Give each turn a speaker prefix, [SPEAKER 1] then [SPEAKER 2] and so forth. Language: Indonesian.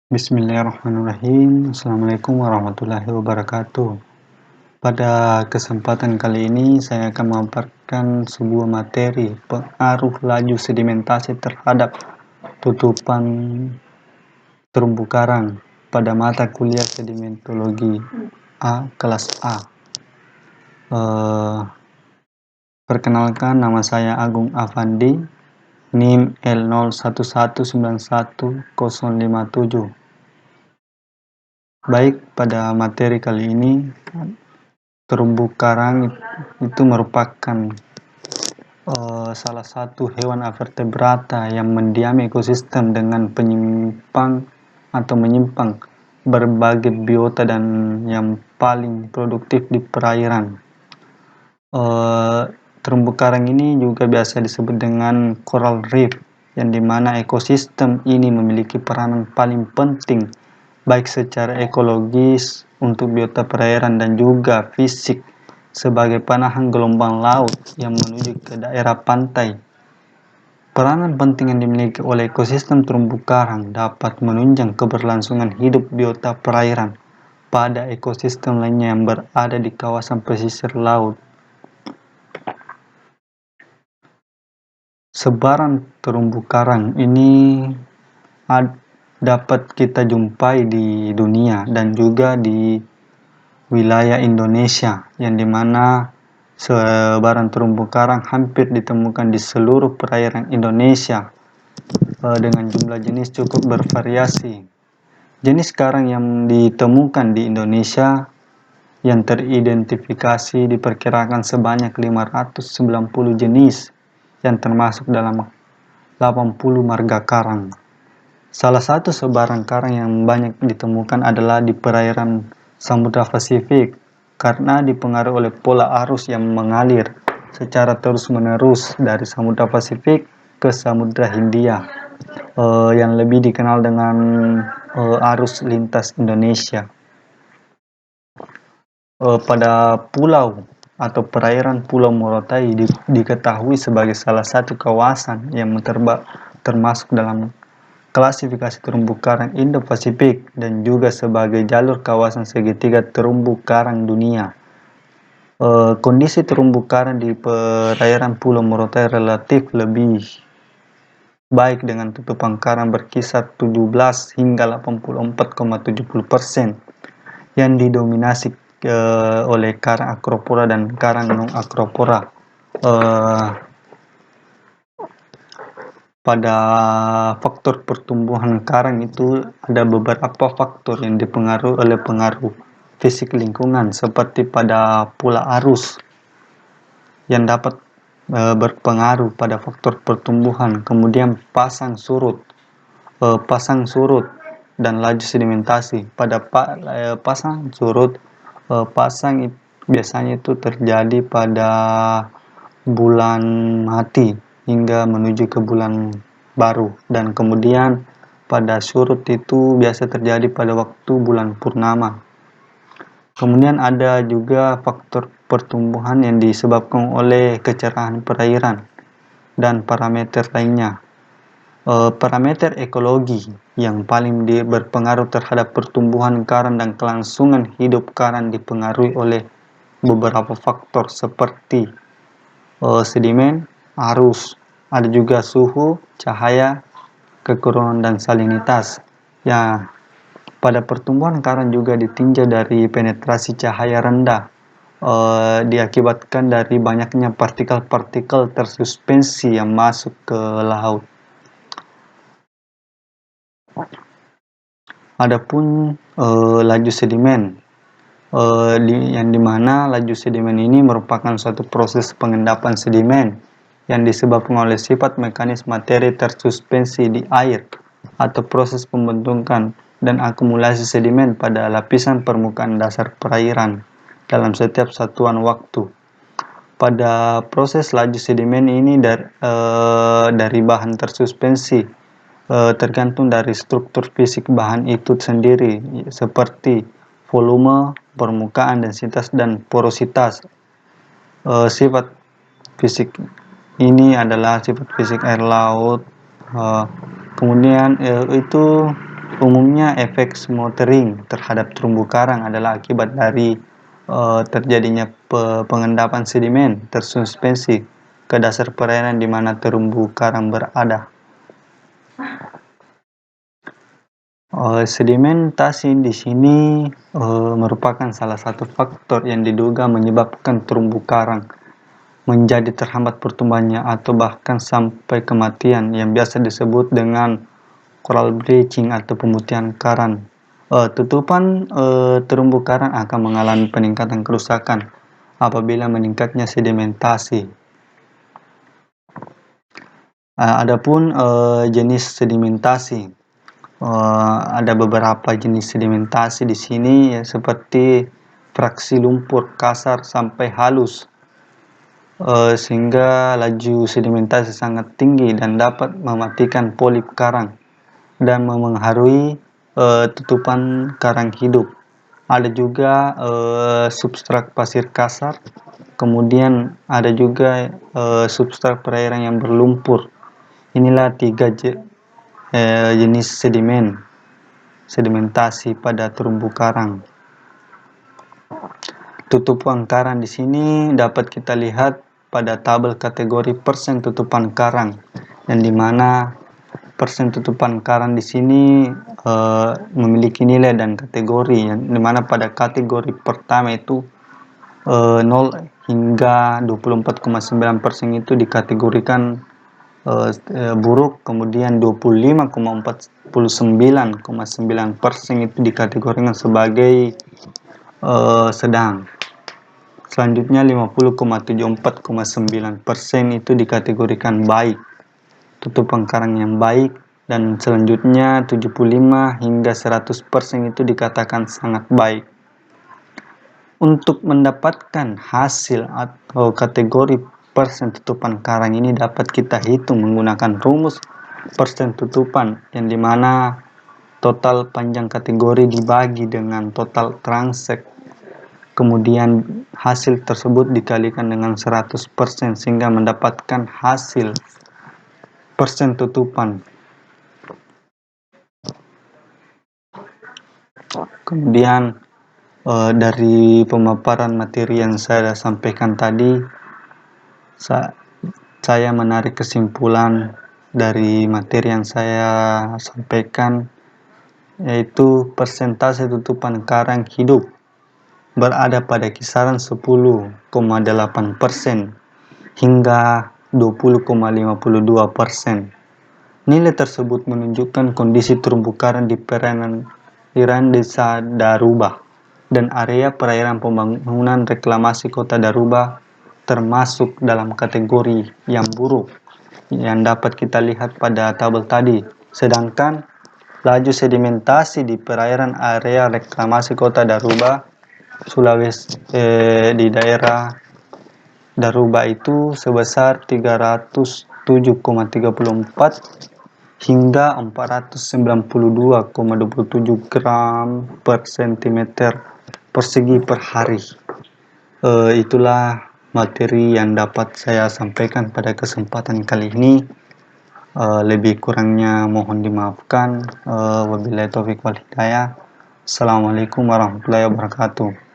[SPEAKER 1] Bismillahirrahmanirrahim. Assalamualaikum warahmatullahi wabarakatuh. Pada kesempatan kali ini saya akan memaparkan sebuah materi pengaruh laju sedimentasi terhadap tutupan terumbu karang pada mata kuliah sedimentologi kelas A. Perkenalkan, nama saya Agung Afandi, NIM L01191057. Baik, pada materi kali ini, terumbu karang itu merupakan salah satu hewan avertebrata yang mendiami ekosistem dengan menyimpang berbagai biota dan yang paling produktif di perairan. Terumbu karang ini juga biasa disebut dengan coral reef, yang dimana ekosistem ini memiliki peranan paling penting baik secara ekologis untuk biota perairan dan juga fisik sebagai penahan gelombang laut yang menuju ke daerah pantai. Peranan penting yang dimiliki oleh ekosistem terumbu karang dapat menunjang keberlangsungan hidup biota perairan pada ekosistem lainnya yang berada di kawasan pesisir laut. Sebaran terumbu karang ini dapat kita jumpai di dunia dan juga di wilayah Indonesia, yang dimana sebaran terumbu karang hampir ditemukan di seluruh perairan Indonesia dengan jumlah jenis cukup bervariasi. Jenis karang yang ditemukan di Indonesia yang teridentifikasi diperkirakan sebanyak 590 jenis yang termasuk dalam 80 marga karang. Salah satu sebaran karang yang banyak ditemukan adalah di perairan Samudra Pasifik karena dipengaruhi oleh pola arus yang mengalir secara terus-menerus dari Samudra Pasifik ke Samudra Hindia, yang lebih dikenal dengan arus lintas Indonesia. Pada pulau atau perairan Pulau Morotai diketahui sebagai salah satu kawasan yang termasuk dalam klasifikasi terumbu karang Indo-Pasifik dan juga sebagai jalur kawasan segitiga terumbu karang dunia. Kondisi terumbu karang di perairan Pulau Morotai relatif lebih baik dengan tutupan karang berkisar 17 hingga 84,70% yang didominasi oleh karang acropora dan karang non-acropora. Pada faktor pertumbuhan karang itu ada beberapa faktor yang dipengaruhi oleh pengaruh fisik lingkungan, seperti pada pola arus yang dapat berpengaruh pada faktor pertumbuhan, kemudian pasang surut dan laju sedimentasi. Pada pasang surut, biasanya itu terjadi pada bulan Mati hingga menuju ke bulan baru, dan kemudian pada surut itu biasa terjadi pada waktu bulan purnama. Kemudian ada juga faktor pertumbuhan yang disebabkan oleh kecerahan perairan dan parameter lainnya. Parameter ekologi yang paling berpengaruh terhadap pertumbuhan karang dan kelangsungan hidup karang dipengaruhi oleh beberapa faktor seperti sedimen, arus, ada juga suhu, cahaya, kekurangan dan salinitas. Ya, pada pertumbuhan karang juga ditinjau dari penetrasi cahaya rendah, diakibatkan dari banyaknya partikel-partikel tersuspensi yang masuk ke laut. Adapun laju sedimen, yang dimana laju sedimen ini merupakan suatu proses pengendapan sedimen yang disebabkan oleh sifat mekanis materi tersuspensi di air atau proses pembentukan dan akumulasi sedimen pada lapisan permukaan dasar perairan dalam setiap satuan waktu. Pada proses laju sedimen ini dari bahan tersuspensi tergantung dari struktur fisik bahan itu sendiri, seperti volume, permukaan, densitas, dan porositas. Sifat fisik ini adalah sifat fisik air laut. Kemudian itu Umumnya efek smothering terhadap terumbu karang adalah akibat dari terjadinya pengendapan sedimen tersuspensi ke dasar perairan di mana terumbu karang berada. Sedimentasi di sini merupakan salah satu faktor yang diduga menyebabkan terumbu karang menjadi terhambat pertumbuhannya atau bahkan sampai kematian yang biasa disebut dengan coral bleaching atau pemutihan karang. Tutupan terumbu karang akan mengalami peningkatan kerusakan apabila meningkatnya sedimentasi. Adapun jenis sedimentasi, ada beberapa jenis sedimentasi di sini ya, seperti fraksi lumpur kasar sampai halus, sehingga laju sedimentasi sangat tinggi dan dapat mematikan polip karang dan mempengaruhi tutupan karang hidup. Ada juga substrat pasir kasar, kemudian ada juga substrat perairan yang berlumpur. Inilah tiga jenis sedimentasi pada terumbu karang. Tutupan karang di sini dapat kita lihat pada tabel kategori persen tutupan karang, yang dimana persen tutupan karang di sini memiliki nilai dan kategori, yang dimana pada kategori pertama itu 0 hingga 24,9% itu dikategorikan buruk, kemudian 25,49,9% itu dikategorikan sebagai sedang. Selanjutnya 50,74,9% itu dikategorikan baik, tutupan karang yang baik, dan selanjutnya 75 hingga 100% itu dikatakan sangat baik. Untuk mendapatkan hasil atau kategori persen tutupan karang ini dapat kita hitung menggunakan rumus persen tutupan, yang dimana total panjang kategori dibagi dengan total transek, kemudian hasil tersebut dikalikan dengan 100% sehingga mendapatkan hasil persen tutupan. Kemudian dari pemaparan materi yang saya sampaikan tadi, saya menarik kesimpulan dari materi yang saya sampaikan, yaitu persentase tutupan karang hidup berada pada kisaran 10,8% hingga 20,52%. Nilai tersebut menunjukkan kondisi terumbu karang di perairan desa Daruba dan area perairan pembangunan reklamasi kota Daruba termasuk dalam kategori yang buruk yang dapat kita lihat pada tabel tadi. Sedangkan laju sedimentasi di perairan area reklamasi kota Daruba, Sulawesi, di daerah Daruba itu sebesar 307,34 hingga 492,27 gram per cm persegi per hari. Itulah materi yang dapat saya sampaikan pada kesempatan kali ini. Lebih kurangnya mohon dimaafkan. Wabillahi taufiq wal hidayah. Assalamualaikum warahmatullahi wabarakatuh.